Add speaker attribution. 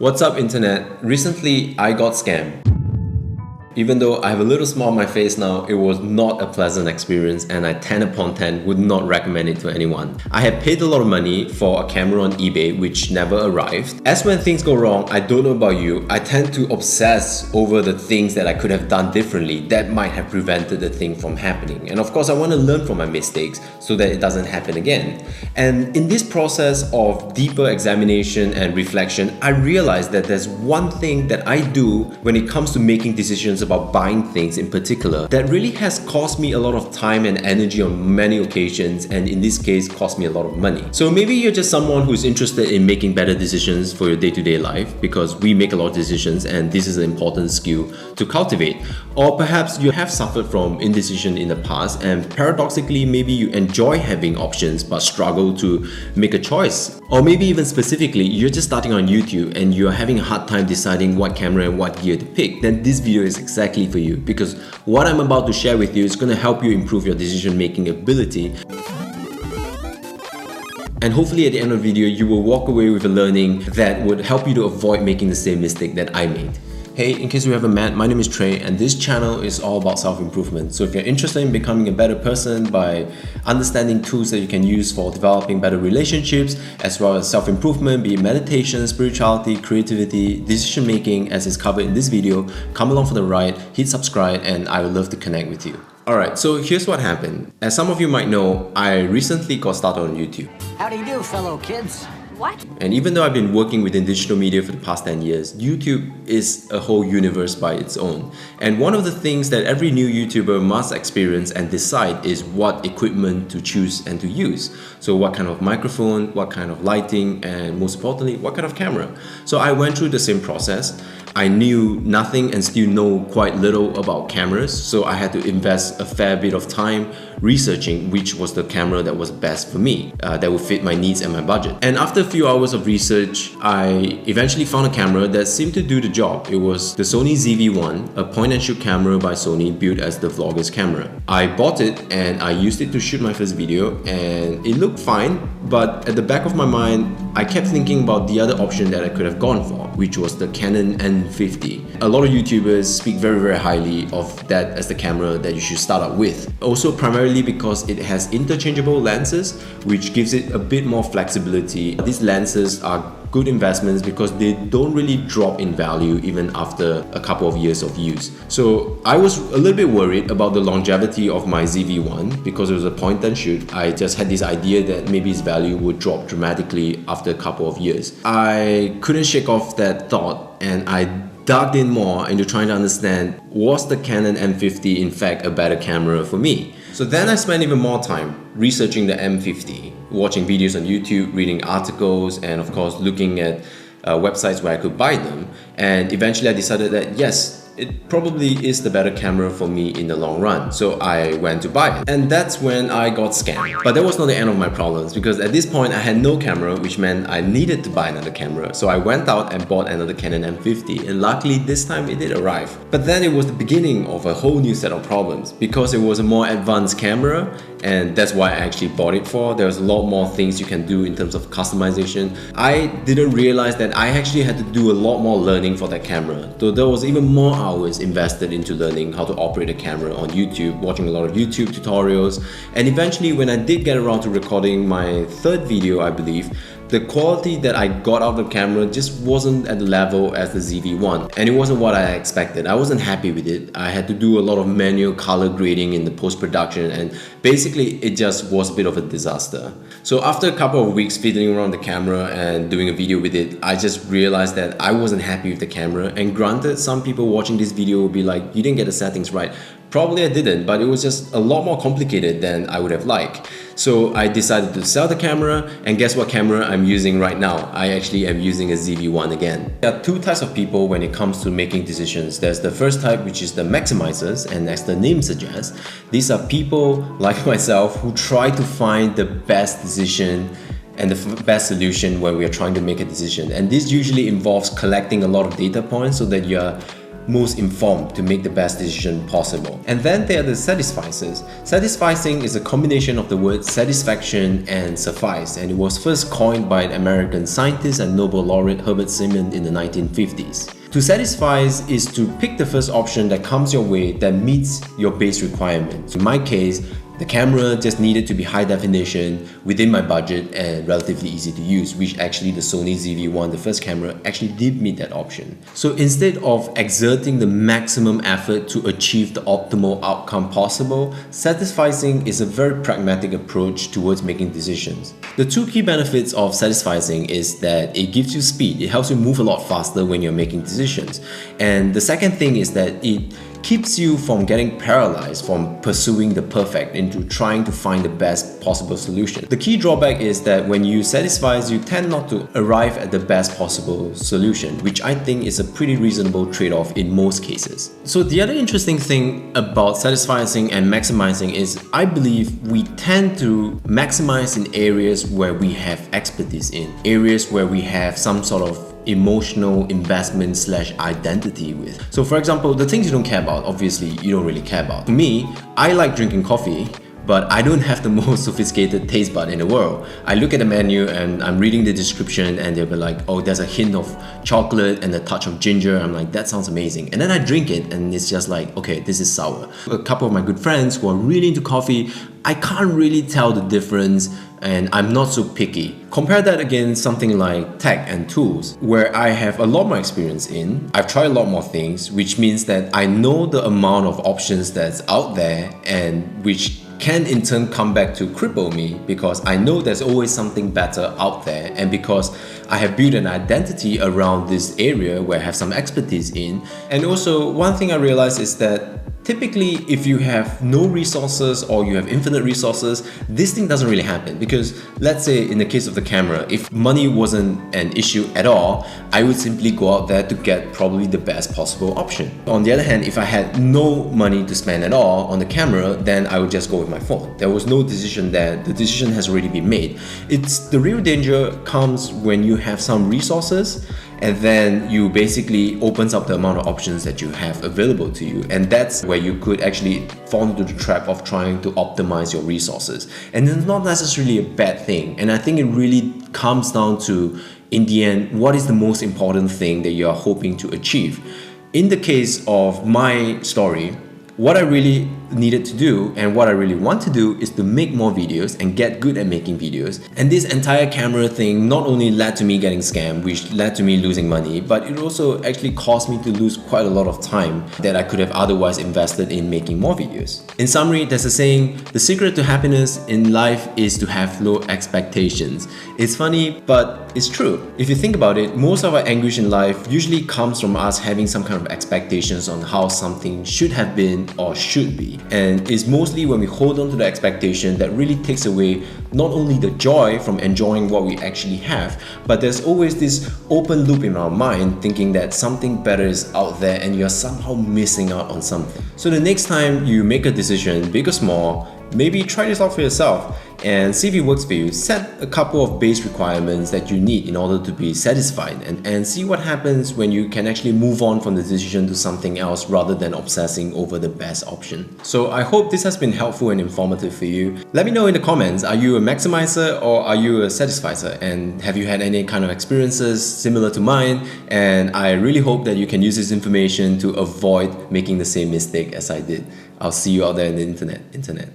Speaker 1: What's up, internet? Recently, I got scammed. Even though I have a little smile on my face now, it was not a pleasant experience and I 10 upon 10 would not recommend it to anyone. I had paid a lot of money for a camera on eBay which never arrived. As when things go wrong, I don't know about you, I tend to obsess over the things that I could have done differently that might have prevented the thing from happening. And of course, I want to learn from my mistakes so that it doesn't happen again. And in this process of deeper examination and reflection, I realized that there's one thing that I do when it comes to making decisions about buying things in particular that really has cost me a lot of time and energy on many occasions, and in this case cost me a lot of money. So maybe you're just someone who's interested in making better decisions for your day-to-day life, because we make a lot of decisions and this is an important skill to cultivate. Or perhaps you have suffered from indecision in the past and paradoxically maybe you enjoy having options but struggle to make a choice. Or maybe even specifically you're just starting on YouTube and you're having a hard time deciding what camera and what gear to pick. Then this video is exactly for you, because what I'm about to share with you is going to help you improve your decision-making ability. And hopefully at the end of the video, you will walk away with a learning that would help you to avoid making the same mistake that I made. Hey, in case you haven't met, my name is Trey and this channel is all about self-improvement. So if you're interested in becoming a better person by understanding tools that you can use for developing better relationships, as well as self-improvement, be it meditation, spirituality, creativity, decision-making as is covered in this video, come along for the ride, hit subscribe, and I would love to connect with you. Alright, so here's what happened. As some of you might know, I recently got started on YouTube.
Speaker 2: How do you do, fellow kids? What?
Speaker 1: And even though I've been working within digital media for the past 10 years, YouTube is a whole universe by its own. And one of the things that every new YouTuber must experience and decide is what equipment to choose and to use. So what kind of microphone, what kind of lighting, and most importantly, what kind of camera. So I went through the same process. I knew nothing and still know quite little about cameras, so I had to invest a fair bit of time researching which was the camera that was best for me, that would fit my needs and my budget. And after a few hours of research, I eventually found a camera that seemed to do the job. It was the Sony ZV-1, a point-and-shoot camera by Sony built as the vlogger's camera. I bought it and I used it to shoot my first video and it looked fine, but at the back of my mind, I kept thinking about the other option that I could have gone for, which was the Canon M50. A lot of YouTubers speak very, very highly of that as the camera that you should start out with. Also primarily because it has interchangeable lenses, which gives it a bit more flexibility. These lenses are good investments because they don't really drop in value even after a couple of years of use. So I was a little bit worried about the longevity of my ZV-1 because it was a point and shoot. I just had this idea that maybe its value would drop dramatically after a couple of years. I couldn't shake off that thought and I dug in more into trying to understand, was the Canon M50 in fact a better camera for me? So then I spent even more time researching the M50, watching videos on YouTube, reading articles, and of course looking at websites where I could buy them. And eventually I decided that yes, it probably is the better camera for me in the long run. So I went to buy it. And that's when I got scammed. But that was not the end of my problems, because at this point I had no camera, which meant I needed to buy another camera. So I went out and bought another Canon M50, and luckily this time it did arrive. But then it was the beginning of a whole new set of problems, because it was a more advanced camera, and that's why I actually bought it for. There's a lot more things you can do in terms of customization. I didn't realize that I actually had to do a lot more learning for that camera. So there was even more hours invested into learning how to operate a camera on YouTube, watching a lot of YouTube tutorials, and eventually when I did get around to recording my third video, I believe, the quality that I got out of the camera just wasn't at the level as the ZV-1, and it wasn't what I expected. I wasn't happy with it. I had to do a lot of manual color grading in the post-production, and basically it just was a bit of a disaster. So after a couple of weeks fiddling around the camera and doing a video with it, I just realized that I wasn't happy with the camera. And granted, some people watching this video will be like, you didn't get the settings right. Probably I didn't, but it was just a lot more complicated than I would have liked. So I decided to sell the camera, and guess what camera I'm using right now? I actually am using a ZV-1 again. There are two types of people when it comes to making decisions. There's the first type, which is the maximizers, and as the name suggests, these are people like myself who try to find the best decision and the best solution when we are trying to make a decision. And this usually involves collecting a lot of data points so that you're most informed to make the best decision possible. And then there are the satisficers. Satisficing is a combination of the words satisfaction and suffice, and it was first coined by an American scientist and Nobel laureate Herbert Simon in the 1950s. To satisfice is to pick the first option that comes your way that meets your base requirements. In my case, the camera just needed to be high definition, within my budget, and relatively easy to use, which actually the Sony ZV-1, the first camera, actually did meet that option. So instead of exerting the maximum effort to achieve the optimal outcome possible, satisficing is a very pragmatic approach towards making decisions. The two key benefits of satisficing is that it gives you speed. It helps you move a lot faster when you're making decisions. And the second thing is that it keeps you from getting paralyzed from pursuing the perfect into trying to find the best possible solution. The key drawback is that when you satisfice, you tend not to arrive at the best possible solution, which I think is a pretty reasonable trade-off in most cases. So the other interesting thing about satisficing and maximizing is I believe we tend to maximize in areas where we have expertise in, areas where we have some sort of emotional investment / identity with. So for example, the things you don't care about, obviously you don't really care about. For me, I like drinking coffee, but I don't have the most sophisticated taste bud in the world. I look at the menu and I'm reading the description and they'll be like, oh, there's a hint of chocolate and a touch of ginger. I'm like, that sounds amazing. And then I drink it and it's just like, okay, this is sour. A couple of my good friends who are really into coffee, I can't really tell the difference and I'm not so picky. Compare that against something like tech and tools, where I have a lot more experience in. I've tried a lot more things, which means that I know the amount of options that's out there and which can in turn come back to cripple me because I know there's always something better out there, and because I have built an identity around this area where I have some expertise in. And also one thing I realized is that typically, if you have no resources or you have infinite resources, this thing doesn't really happen because let's say in the case of the camera, if money wasn't an issue at all, I would simply go out there to get probably the best possible option. On the other hand, if I had no money to spend at all on the camera, then I would just go with my phone. There was no decision there. The decision has already been made. The real danger comes when you have some resources and then you basically opens up the amount of options that you have available to you, and that's where you could actually fall into the trap of trying to optimize your resources. And it's not necessarily a bad thing, and I think it really comes down to, in the end, what is the most important thing that you are hoping to achieve. In the case of my story, what I really needed to do and what I really want to do is to make more videos and get good at making videos. And this entire camera thing not only led to me getting scammed, which led to me losing money, but it also actually caused me to lose quite a lot of time that I could have otherwise invested in making more videos. In summary, there's a saying, the secret to happiness in life is to have low expectations. It's funny, but it's true. If you think about it, most of our anguish in life usually comes from us having some kind of expectations on how something should have been or should be. And it's mostly when we hold on to the expectation that really takes away not only the joy from enjoying what we actually have, but there's always this open loop in our mind thinking that something better is out there and you're somehow missing out on something. So the next time you make a decision, big or small, maybe try this out for yourself and see if it works for you. Set a couple of base requirements that you need in order to be satisfied and see what happens when you can actually move on from the decision to something else rather than obsessing over the best option. So I hope this has been helpful and informative for you. Let me know in the comments, are you a maximizer or are you a satisficer? And have you had any kind of experiences similar to mine? And I really hope that you can use this information to avoid making the same mistake as I did. I'll see you out there in the internet.